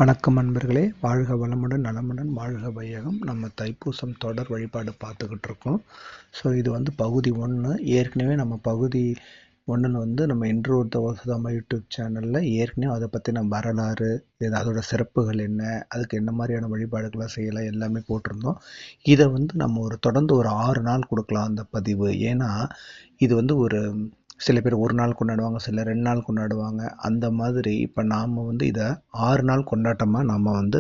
வணக்கம் நண்பர்களே, வாழ்க வளமுடன் நலமுடன் வாழ்க வையகம். நம்ம தைப்பூசம் தொடர் வழிபாடு பார்த்துக்கிட்டு இருக்கோம். ஸோ இது வந்து பகுதி 1. ஏற்கனவே நம்ம பகுதி 1 நம்ம இன்று ஒரு தவசதாம யூடியூப் சேனலில் ஏற்கனவே அதை பற்றின வரலாறு, அதோட சிறப்புகள் என்ன, அதுக்கு என்ன மாதிரியான வழிபாடுகளாக செய்யலாம் எல்லாமே போட்டிருந்தோம். இதை வந்து நம்ம தொடர்ந்து ஒரு 6 நாள் கொடுக்கலாம் அந்த பதிவு. ஏன்னா இது வந்து சில பேர் 1 நாள் கொண்டாடுவாங்க, சில 2 நாள் கொண்டாடுவாங்க. அந்த மாதிரி இப்போ நாம் வந்து இதை 6 நாள் கொண்டாட்டமாக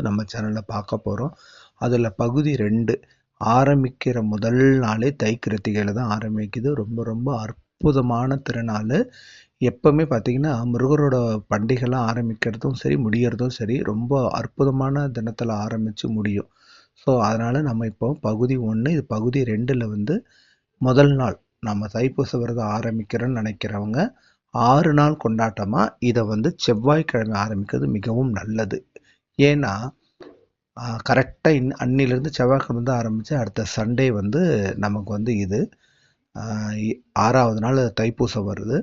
நம்ம சேனலில் பார்க்க போகிறோம். அதில் பகுதி 2 ஆரம்பிக்கிற முதல் நாளே தை கிருத்திகையில் தான் ஆரம்பிக்குது. ரொம்ப ரொம்ப அற்புதமான திருநாள். எப்போவுமே பார்த்திங்கன்னா முருகரோட பண்டிகைலாம் ஆரம்பிக்கிறதும் சரி, முடிகிறதும் சரி, ரொம்ப அற்புதமான தினத்தில் ஆரம்பித்து முடியும். ஸோ அதனால் நம்ம இப்போ பகுதி 1, இது பகுதி 2ல் வந்து முதல் நாள் நம்ம தைப்பூச விரதம் ஆரம்பிக்கிறோன்னு நினைக்கிறவங்க 6 நாள் கொண்டாட்டமாக இதை வந்து செவ்வாய்க்கிழமை ஆரம்பிக்கிறது மிகவும் நல்லது. ஏன்னா கரெக்டாக அன்னிலேருந்து செவ்வாய்க்கிழமை தான் ஆரம்பித்து அடுத்த சண்டே வந்து நமக்கு வந்து இது 6ஆவது நாள் தைப்பூசம் வருது.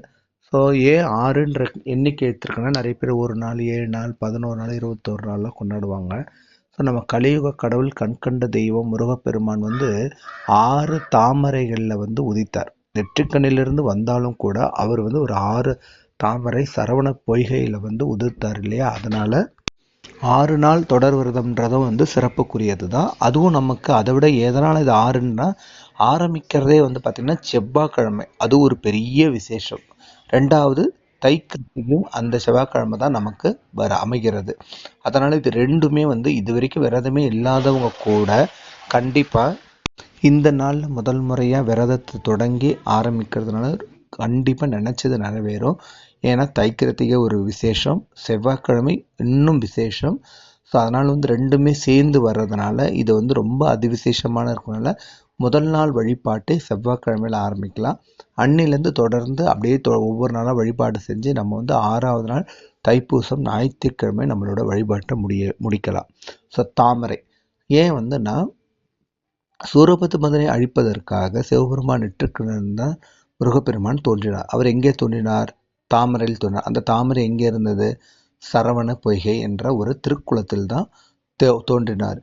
ஸோ ஏன் 6ன்ற எண்ணிக்கை எடுத்துருக்கோன்னா நிறைய பேர் 1 நாள், 7 நாள், 11 நாள், 21 நாள்லாம் கொண்டாடுவாங்க. ஸோ நம்ம கலியுக கடவுள் கண்கண்ட தெய்வம் முருகப்பெருமான் வந்து 6 தாமரைகளில் வந்து உதித்தார். நெற்றிக்கண்ணிலிருந்து வந்தாலும் கூட அவர் வந்து ஒரு 6 தாமரை சரவண பொய்கையில் வந்து உதிர்த்தார் இல்லையா. அதனால் 6 நாள் தொடர் விரதம்ன்றதும் வந்து சிறப்புக்குரியது தான். அதுவும் நமக்கு அதை விட எதனால் இது 6ன்னா ஆரம்பிக்கிறதே வந்து பார்த்திங்கன்னா செவ்வாய்க்கிழமை. அது ஒரு பெரிய விசேஷம். 2வது தை கிருத்திகையும் அந்த செவ்வாய்க்கிழமை தான் நமக்கு அமைகிறது. அதனால் இது ரெண்டுமே வந்து இது வரைக்கும் விரதமே இல்லாதவங்க கூட கண்டிப்பாக இந்த நாளில் முதல் முறையாக விரதத்தை தொடங்கி ஆரம்பிக்கிறதுனால கண்டிப்பாக நினச்சது நிறைவேறும். ஏன்னா தை கிருத்திகை ஒரு விசேஷம், செவ்வாய்க்கிழமை இன்னும் விசேஷம். ஸோ அதனால் வந்து ரெண்டுமே சேர்ந்து வர்றதுனால இது வந்து ரொம்ப அதிவிசேஷமான இருக்கிறதுனால முதல் நாள் வழிபாட்டை செவ்வாய்க்கிழமையில் ஆரம்பிக்கலாம். அன்னிலேருந்து தொடர்ந்து அப்படியே ஒவ்வொரு நாளாக வழிபாடு செஞ்சு நம்ம வந்து 6ஆவது நாள் தைப்பூசம் ஞாயிற்றுக்கிழமை நம்மளோட வழிபாட்டை முடிக்கலாம். ஸோ தாமரை ஏன் வந்துன்னா சூரபத்மனை அழிப்பதற்காக சிவபெருமான் நெற்றிக்கண்ணில் முருகப்பெருமான் தோன்றினார். அவர் எங்கே தோன்றினார்? தாமரையில் தோன்றினார். அந்த தாமரை எங்கே இருந்தது? சரவண பொய்கை என்ற ஒரு திருக்குளத்தில் தான் தோன்றினார்.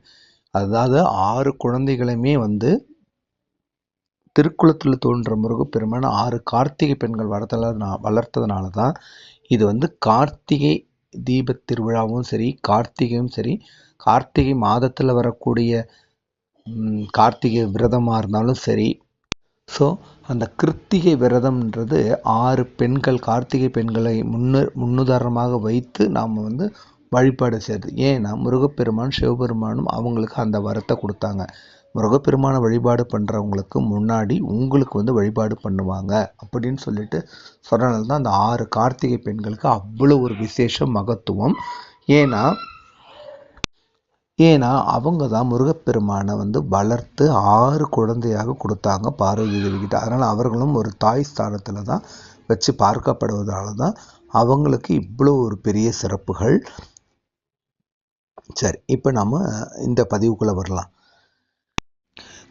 அதாவது 6 குழந்தைகளுமே வந்து திருக்குளத்தில் தோன்ற முருகப்பெருமான் 6 கார்த்திகை பெண்கள் வளர்த்ததுனால தான் இது வந்து கார்த்திகை தீப திருவிழாவும் சரி, கார்த்திகையும் சரி, கார்த்திகை மாதத்தில் வரக்கூடிய கார்த்திகை விரதமாக இருந்தாலும் சரி. ஸோ அந்த கிருத்திகை விரதம்ன்றது 6 பெண்கள், கார்த்திகை பெண்களை முன்னுதாரணமாக வைத்து நாம் வந்து வழிபாடு செய்கிறது. ஏன்னா முருகப்பெருமான் சிவபெருமானும் அவங்களுக்கு அந்த வரத்தை கொடுத்தாங்க. முருகப்பெருமான வழிபாடு பண்ணுறவங்களுக்கு முன்னாடி உங்களுக்கு வந்து வழிபாடு பண்ணுவாங்க அப்படின்னு சொல்லிட்டு சொன்னனால தான் அந்த 6 கார்த்திகை பெண்களுக்கு அவ்வளோ ஒரு விசேஷம், மகத்துவம். ஏன்னா அவங்க தான் முருகப்பெருமானை வந்து வளர்த்து 6 குழந்தையாக கொடுத்தாங்க பார்வதி தேவிகிட்ட. அதனால் அவர்களும் ஒரு தாய் ஸ்தானத்தில் தான் வச்சு பார்க்கப்படுவதால தான் அவங்களுக்கு இவ்வளோ ஒரு பெரிய சிறப்புகள். சரி, இப்போ நம்ம இந்த பதிவுக்குள்ளே வரலாம்.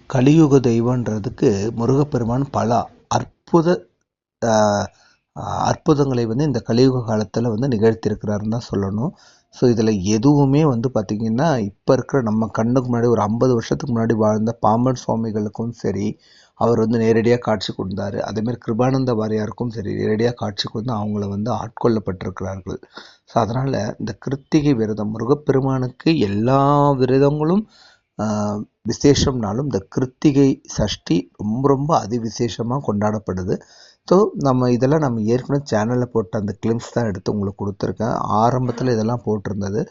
கலியுக தெய்வன்றதுக்கு முருகப்பெருமான் பல அற்புதங்களை வந்து இந்த கலியுக காலத்தில் வந்து நிகழ்த்தியிருக்கிறாருன்னு தான் சொல்லணும். ஸோ இதில் எதுவுமே வந்து பார்த்திங்கன்னா இப்போ இருக்கிற நம்ம கண்ணுக்கு முன்னாடி ஒரு 50 வருஷத்துக்கு முன்னாடி வாழ்ந்த பாம்பன் சுவாமிகளுக்கும் சரி அவர் வந்து நேரடியாக காட்சி கொடுத்தார். அதேமாதிரி கிருபானந்த வாரியாருக்கும் சரி நேரடியாக காட்சி கொடுத்து அவங்கள வந்து ஆட்கொள்ளப்பட்டிருக்கிறார்கள். ஸோ அதனால் இந்த கிருத்திகை விரதம் முருகப்பெருமானுக்கு எல்லா விரதங்களும் விசேஷம்னாலும் இந்த கிருத்திகை சஷ்டி ரொம்ப ரொம்ப அதிவிசேஷமாக கொண்டாடப்படுது. ஸோ நம்ம ஏற்கனவே சேனலில் போட்ட அந்த கிளிம்ஸ் தான் எடுத்து உங்களுக்கு கொடுத்துருக்கேன். ஆரம்பத்தில் இதெல்லாம் போட்டிருந்தது.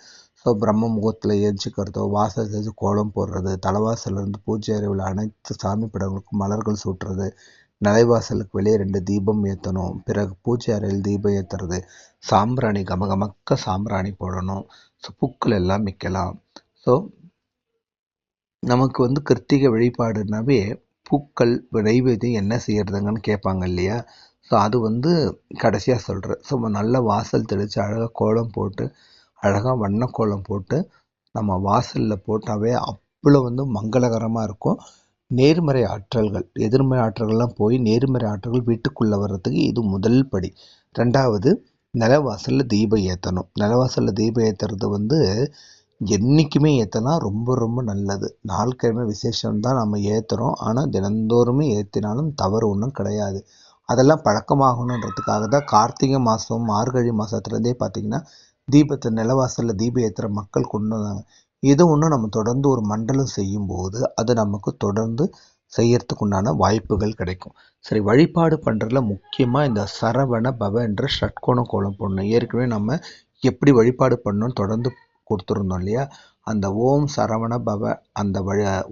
ஸோ பிரம்ம முகூர்த்தத்தில் ஏஞ்சிக்கிறதோ, வாசல் செஞ்சு கோலம் போடுறது, தலைவாசலேருந்து பூஜை அறிவில் அனைத்து சாமி படங்களுக்கும் மலர்கள் சூட்டுறது, நிலைவாசலுக்கு வெளியே 2 தீபம் ஏற்றணும், பிறகு பூஜை அறையில் தீபம் ஏற்றுறது, சாம்பிராணி கமகமக்க சாம்பிராணி போடணும், ஸோ பூக்கள் எல்லாம் வைக்கலாம். ஸோ நமக்கு வந்து கிருத்திகை வழிபாடுனாவே பூக்கள் நெய்வேத்தியம் என்ன செய்யறதுங்கன்னு கேட்பாங்க இல்லையா. ஸோ அது வந்து கடைசியாக சொல்கிறேன். ஸோ நல்ல வாசல் தெளித்து அழகாக கோலம் போட்டு, அழகாக வண்ண கோலம் போட்டு நம்ம வாசலில் போட்டாவே அவ்வளோ வந்து மங்களகரமாக இருக்கும். நேர்மறை ஆற்றல்கள், எதிர்மறை ஆற்றல்கள்லாம் போய் நேர்மறை ஆற்றல்கள் வீட்டுக்குள்ளே வர்றதுக்கு இது முதல் படி. 2வது நிலவாசலில் தீபம் ஏற்றணும். நிலவாசலில் தீபம் ஏற்றுறது வந்து என்றைக்குமே ஏற்றினா ரொம்ப ரொம்ப நல்லது. நாள்கிழமை விசேஷம்தான் நம்ம ஏற்றுறோம். ஆனால் தினந்தோறுமே ஏற்றினாலும் தவறு ஒன்றும் கிடையாது. அதெல்லாம் பழக்கமாகணுன்றதுக்காக தான் கார்த்திகை மாதம் மார்கழி மாதத்துலேருந்தே பார்த்திங்கன்னா தீபத்தை நிலவாசலில் தீபம் ஏற்றுற மக்கள் கொண்டு வந்தாங்க. இது ஒன்று நம்ம தொடர்ந்து ஒரு மண்டலம் செய்யும்போது அது நமக்கு தொடர்ந்து செய்யறதுக்கு உண்டான வாய்ப்புகள் கிடைக்கும். சரி, வழிபாடு பண்ணுறதுல முக்கியமாக இந்த சரவண பவ என்ற ஷட்கோண கோலம் போடணும். ஏற்கனவே நம்ம எப்படி வழிபாடு பண்ணணும்னு தொடர்ந்து கொடுத்துருந்தோம் இல்லையா? அந்த ஓம் சரவண பவ அந்த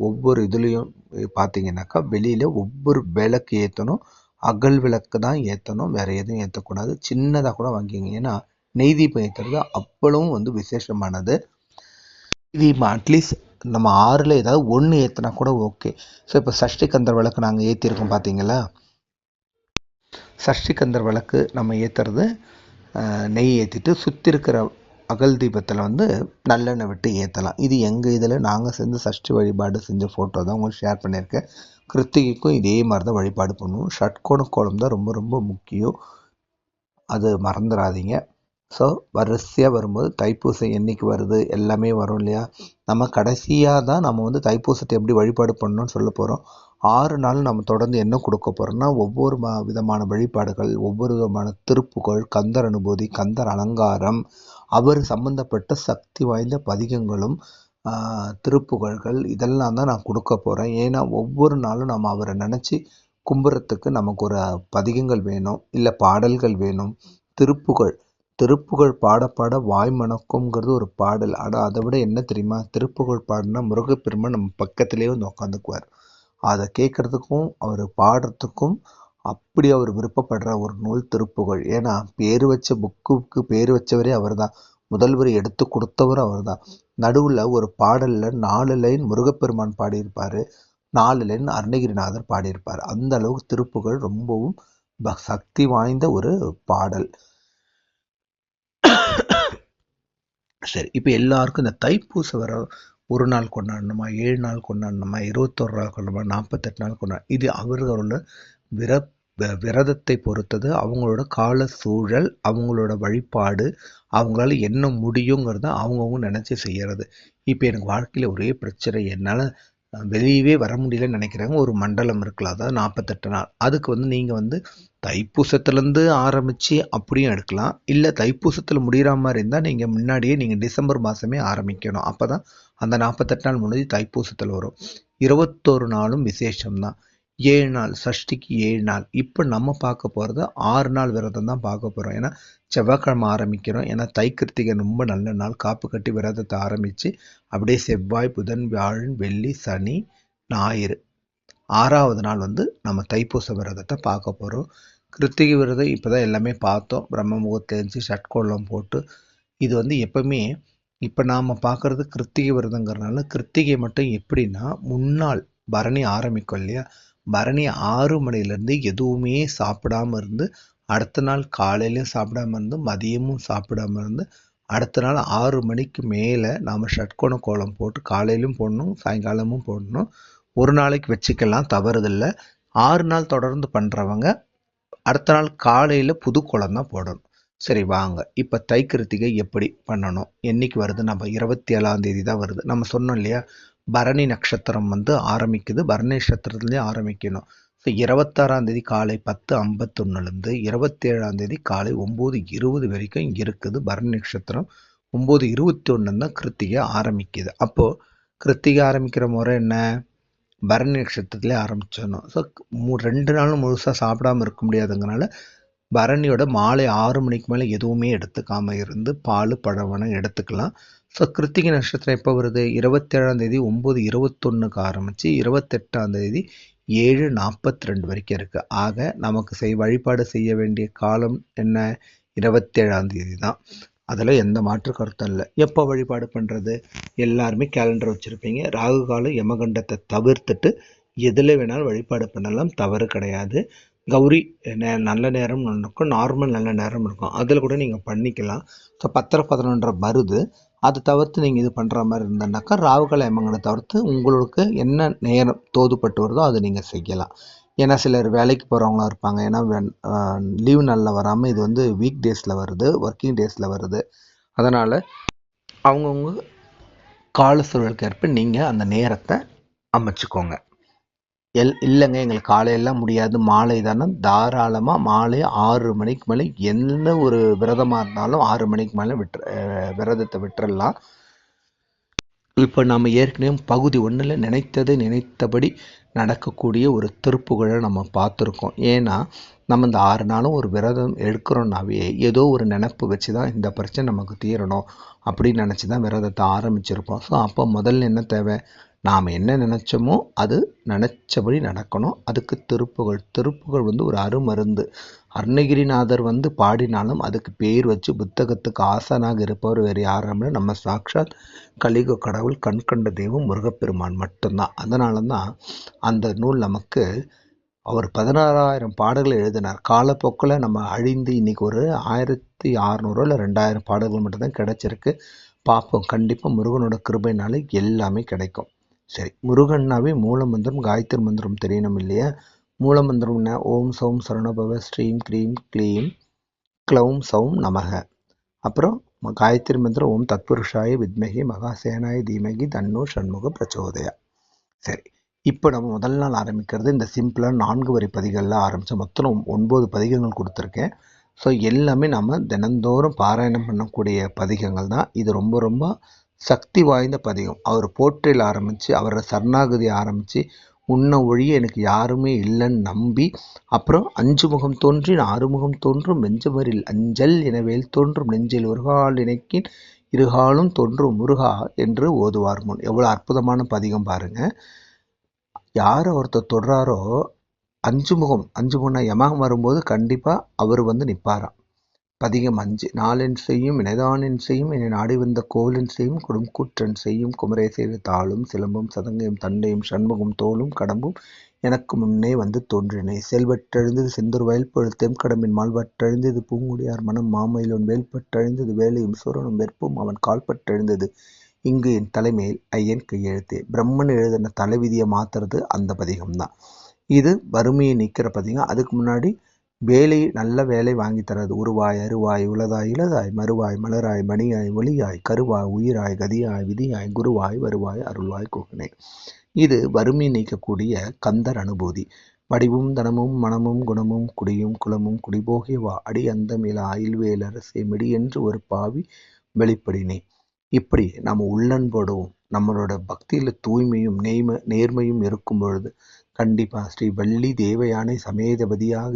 ஒவ்வொரு இதுலேயும் பார்த்தீங்கன்னாக்கா வெளியில் ஒவ்வொரு விளக்கு ஏற்றணும். அகல் விளக்கு தான் ஏற்றணும், வேறு எதுவும் ஏற்றக்கூடாது. சின்னதாக கூட வாங்கிங்க. ஏன்னா நெய் தீபம் ஏற்றுறது அவ்வளவும் வந்து விசேஷமானது. தீபம் அட்லீஸ்ட் நம்ம 6ல் ஏதாவது ஒன்று ஏற்றினா கூட ஓகே. ஸோ இப்போ சஷ்டி கந்தர் விளக்கு நாங்கள் ஏற்றிருக்கோம் பார்த்தீங்களா? சஷ்டி கந்தர் விளக்கு நம்ம ஏற்றுறது நெய் ஏற்றிட்டு சுற்றி இருக்கிற அகல் தீபத்தில் வந்து நல்லெண்ணெய் விட்டு ஏற்றலாம். இது எங்கள் இதில் நாங்கள் செஞ்ச சஷ்டி வழிபாடு செஞ்ச ஃபோட்டோ தான் உங்களுக்கு ஷேர் பண்ணியிருக்கேன். கிருத்திகைக்கும் இதே மாதிரி தான் வழிபாடு பண்ணுவோம். ஷட்கோண கோலம் தான் ரொம்ப ரொம்ப முக்கியம், அது மறந்துடாதீங்க. ஸோ வரிசையாக வரும்போது தைப்பூசம் என்றைக்கு வருது எல்லாமே வரும் இல்லையா? நம்ம கடைசியாக தான் நம்ம வந்து தைப்பூசத்தை எப்படி வழிபாடு பண்ணணும்னு சொல்ல போகிறோம். 6 நாள் நம்ம தொடர்ந்து என்ன கொடுக்க போகிறோம்னா ஒவ்வொரு விதமான வழிபாடுகள், ஒவ்வொரு விதமான திருப்புகழ், கந்தர் அனுபூதி, கந்தர் அலங்காரம், அவர் சம்பந்தப்பட்ட சக்தி வாய்ந்த பதிகங்களும் திருப்புகழ்கள் இதெல்லாம் தான் நான் கொடுக்க போகிறேன். ஏன்னா ஒவ்வொரு நாளும் நம்ம அவரை நினச்சி கும்புறத்துக்கு நமக்கு ஒரு பதிகங்கள் வேணும், இல்லை பாடல்கள் வேணும். திருப்புகழ் பாட பாட வாய் மணக்கும்ங்கிறது ஒரு பாடல். ஆனால் அதை விட என்ன தெரியுமா? திருப்புகழ் பாடினா முருகப்பெருமான் நம்ம பக்கத்திலே வந்து உட்காந்துக்குவார். அதை கேட்குறதுக்கும் அவர் பாடுறதுக்கும் அப்படி அவர் விருப்பப்படுற ஒரு நூல் திருப்புகழ். ஏன்னா பேர் வச்ச புக்குக்கு பேர் வச்சவரே அவர் தான், முதல்வர் எடுத்து கொடுத்தவர் அவர் தான். நடுவில் ஒரு பாடலில் 4 லைன் முருகப்பெருமான் பாடியிருப்பார், 4 லைன் அருணகிரிநாதர் பாடியிருப்பார். அந்த அளவுக்கு திருப்புகழ் ரொம்பவும் சக்தி வாய்ந்த ஒரு பாடல். சரி, இப்போ எல்லாருக்கும் இந்த தைப்பூசம் வர 1 நாள் கொண்டாடணுமா, 7 நாள் கொண்டாடணுமா, 21 நாள் கொண்டாடணுமா, 48 நாள் கொண்டாடணும், இது அவர்களோட விரதத்தை பொறுத்தது. அவங்களோட கால சூழல், அவங்களோட வழிபாடு, அவங்களால என்ன முடியுங்கிறத அவங்கவுங்க நினச்சி செய்கிறது. இப்போ எனக்கு வாழ்க்கையில் ஒரே பிரச்சனை, என்னால் வெளியவே வர முடியலன்னு நினைக்கிறாங்க. ஒரு மண்டலம் இருக்கலாம், அதாவது 48 நாள். அதுக்கு வந்து நீங்கள் வந்து தைப்பூசத்துலேருந்து ஆரம்பித்து அப்படியும் எடுக்கலாம். இல்லை தைப்பூசத்தில் முடிகிற மாதிரி இருந்தால் நீங்கள் முன்னாடியே நீங்கள் டிசம்பர் மாதமே ஆரம்பிக்கணும். அப்போ தான் அந்த 48 நாள் முடிஞ்சு தைப்பூசத்தில் வரும். 21 நாளும் விசேஷம்தான். 7 நாள் சஷ்டிக்கு 7 நாள். இப்போ நம்ம பார்க்க போகிறது 6 நாள் விரதம் தான் பார்க்க போகிறோம். ஏன்னா செவ்வாய்க்கிழமை ஆரம்பிக்கிறோம். ஏன்னா தை கிருத்திகை ரொம்ப நல்ல நாள். காப்பு கட்டி விரதத்தை ஆரம்பித்து அப்படியே செவ்வாய், புதன், வியாழன், வெள்ளி, சனி, ஞாயிறு 6வது நாள் வந்து நம்ம தைப்பூச விரதத்தை பார்க்க போகிறோம். கிருத்திகை விரதம் இப்போ தான் எல்லாமே பார்த்தோம். பிரம்ம முகூர்த்தம் எழுந்துச்சு ஷட்கோலம் போட்டு. இது வந்து எப்பவுமே இப்போ நாம் பார்க்குறது கிருத்திகை விரதங்கிறதுனால கிருத்திகை மட்டும் எப்படின்னா முன்னாள் பரணி ஆரம்பிக்கும் இல்லையா? பரணி 6 மணிலேருந்து எதுவுமே சாப்பிடாமல் இருந்து, அடுத்த நாள் காலையிலையும் சாப்பிடாம இருந்து, மதியமும் சாப்பிடாம இருந்து, அடுத்த நாள் 6 மணிக்கு மேலே நாம் ஷட்கோண கோலம் போட்டு காலையிலும் போடணும், சாயங்காலமும் போடணும். ஒரு நாளைக்கு வச்சுக்கலாம், தவறுதில்லை. 6 நாள் தொடர்ந்து பண்ணுறவங்க அடுத்த நாள் காலையில் புது கோலம் தான் போடணும். சரி வாங்க, இப்போ தை கிருத்திகை எப்படி பண்ணணும், என்னைக்கு வருது? நம்ம 27ஆம் தேதி தான் வருது. நம்ம சொன்னோம் இல்லையா, பரணி நட்சத்திரம் வந்து ஆரம்பிக்குது, பரணி நட்சத்திரத்துலேயே ஆரம்பிக்கணும். ஸோ 26ஆம் தேதி காலை 10:51லேருந்து 27ஆம் தேதி காலை 9:20 வரைக்கும் இங்கே இருக்குது பரணி நட்சத்திரம். 9:21 தான் கிருத்திகை ஆரம்பிக்குது. அப்போது கிருத்திகை ஆரம்பிக்கிற முறை என்ன? பரணி நட்சத்திரத்துலேயே ஆரம்பிச்சிடணும். ஸோ 2 நாளும் முழுசாக சாப்பிடாமல் இருக்க முடியாதுங்கனால பரணியோட மாலை 6 மணிக்கு மேலே எதுவுமே எடுத்துக்காமல் இருந்து பால் பழவனம் எடுத்துக்கலாம். ஸோ கிருத்திகை நட்சத்திரம் எப்போ வருது? 27ஆம் தேதி 9:21க்கு ஆரம்பித்து 28ஆம் தேதி 7:42 வரைக்கும் இருக்குது. ஆக நமக்கு வழிபாடு செய்ய வேண்டிய காலம் என்ன? 27ஆம் தேதி தான். அதில் எந்த மாற்று கருத்தும் இல்லை. எப்போ வழிபாடு பண்ணுறது? எல்லாருமே கேலண்டர் வச்சுருப்பீங்க. ராகு காலம் யமகண்டத்தை தவிர்த்துட்டு எதில் வேணாலும் வழிபாடு பண்ணலாம், தவறு கிடையாது. கௌரி நல்ல நேரம் இருக்கும், நார்மல் நல்ல நேரம் இருக்கும், அதில் கூட நீங்கள் பண்ணிக்கலாம். ஸோ 10:11 வருது, அதை தவிர்த்து நீங்கள் இது பண்ணுற மாதிரி இருந்தனாக்கா ராகுகால யமகண்டத்தை தவிர்த்து உங்களுக்கு என்ன நேரம் தோதுப்பட்டு வருதோ அதை நீங்கள் செய்யலாம். ஏன்னா சிலர் வேலைக்கு போகிறவங்களா இருப்பாங்க. ஏன்னா லீவ் நாளில் வராமல் இது வந்து வீக் டேஸில் வருது, ஒர்க்கிங் டேஸில் வருது. அதனால் அவங்கவுங்க கால சூழலுக்கு ஏற்ப நீங்கள் அந்த நேரத்தை அமைச்சுக்கோங்க. இல்லைங்க எங்களுக்கு காலையெல்லாம் முடியாது, மாலை தானே, தாராளமாக மாலை 6 மணிக்கு மேலே எந்த ஒரு விரதமாக இருந்தாலும் 6 மணிக்கு மேலே விரதத்தை விட்டுறலாம். இப்போ நம்ம ஏற்கனவே பகுதி 1ல் நினைத்ததை நினைத்தபடி நடக்கக்கூடிய ஒரு திருப்புகழை நம்ம பார்த்துருக்கோம். ஏன்னா நம்ம இந்த 6 நாளும் ஒரு விரதம் எடுக்கிறோன்னாவே ஏதோ ஒரு நினப்பு வச்சு தான் இந்த பிரச்சனை நமக்கு தீரணும் அப்படின்னு நினச்சி தான் விரதத்தை ஆரம்பிச்சிருப்போம். ஸோ அப்போ முதல்ல என்ன தேவை, நாம் என்ன நினச்சோமோ அது நினச்சபடி நடக்கணும். அதுக்கு திருப்புகழ் வந்து ஒரு அருமருந்து. அருணகிரிநாதர் வந்து பாடினாலும் அதுக்கு பேர் வச்சு புத்தகத்துக்கு ஆசானாக இருப்பவர் வேறு யாரும் நம்ம சாக்ஷாத் கலியுக கடவுள் கண்கண்ட தெய்வம் முருகப்பெருமான் மட்டும்தான். அதனால தான் அந்த நூல் நமக்கு அவர் 16,000 பாடல்களை எழுதினார். காலப்போக்கில் நம்ம அழிந்து இன்னைக்கு ஒரு 1600 இல்லை 2000 பாடல்கள் மட்டும்தான் கிடைச்சிருக்கு. பார்ப்போம், கண்டிப்பாக முருகனோட கிருபைனால எல்லாமே கிடைக்கும். சரி, முருகன்னாவே மூலமந்திரம் காயத்ரி மந்திரம் தெரியணும் இல்லையா? மூலமந்திரம்னா ஓம் சௌம் சரணபவ ஸ்ரீம் க்ரீம் க்ளீம் க்ளௌம் சௌம் நமக. அப்புறம் காயத்ரி மந்திரம் ஓம் தத்புருஷாய வித்மகி மகாசேனாய தீமகி தன்னோ ஷண்முக பிரச்சோதயா. சரி, இப்போ நம்ம முதல் நாள் ஆரம்பிக்கிறது இந்த சிம்பிளாக 4 வரி பதிகளில் ஆரம்பித்த மொத்தம் 9 பதிகங்கள் கொடுத்துருக்கேன். ஸோ எல்லாமே நம்ம தினந்தோறும் பாராயணம் பண்ணக்கூடிய பதிகங்கள் தான். இது ரொம்ப ரொம்ப சக்தி வாய்ந்த பதிகம். அவர் போற்றில் ஆரம்பித்து அவரோட சரணாகதி ஆரம்பித்து உன்னை ஒழிய எனக்கு யாருமே இல்லைன்னு நம்பி, அப்புறம் 5 முகம் தோன்றின் 6 முகம் தோன்றும் வெஞ்சமரில் அஞ்சல் எனவேல் தோன்றும் நெஞ்சில் ஒருகால் இணைக்கின் இருகாலும் தோன்றும் முருகா என்று ஓதுவார் முன். எவ்வளோ அற்புதமான பதிகம் பாருங்கள். யாரை ஒருத்தர் தொடுறாரோ 5 முகம்னா யமகம் வரும்போது கண்டிப்பாக அவர் வந்து நிற்பாராம். பதிகம் 5 நாளென் செய்யும் இணைதானென் செய்யும் என்னை நாடி வந்த கோலென் செய்யும் கொடும்கூற்றன் செய்யும் குமரே செய்த தாளும் சிலம்பும் சதங்கையும் தண்டையும் சண்முகம் தோளும் கடம்பும் எனக்கு முன்னே வந்து தோன்றினே செல்வற்றெழுந்தது செந்தூர் வயல்பொழுது தெம்கடம்பின் மால்வற்றெழுந்தது பூங்குடியார் மனம் மாமயிலோன் வேல்பற்றெழுந்தது வேலையும் சூரனும் வெற்பும் அவன் கால்பற்றெழுந்தது இங்கு என் தலைமையில் ஐயன் கையெழுத்தே. பிரம்மன் எழுதின தலைவிதியை மாத்துறது அந்த பதிகம்தான். இது வறுமையை நீக்கிற பதிகம். அதுக்கு முன்னாடி நல்ல வேலை வாங்கி தரது. உருவாய் அருவாய் உளதாய் இளதாய் மறுவாய் மலராய் மணியாய் ஒளியாய் கருவாய் உயிராய் கதியாய் விதியாய் குருவாய் வருவாய் அருள்வாய் குகனே. இது வறுமை நீக்கக்கூடிய கந்தர் அனுபூதி. வடிவும் தனமும் மனமும் குணமும் குடியும் குலமும் குடிபோகியவா அடி அந்தமில அயில்வேலரசே மிடி என்று ஒரு பாவி வெளிப்படினே. இப்படி நம்ம உள்ளன்போடும் நம்மளோட பக்தியில் தூய்மையும் நேர்மையும் இருக்கும் பொழுது கண்டிப்பாக ஸ்ரீ வள்ளி தேவயானை சமேதபதியாக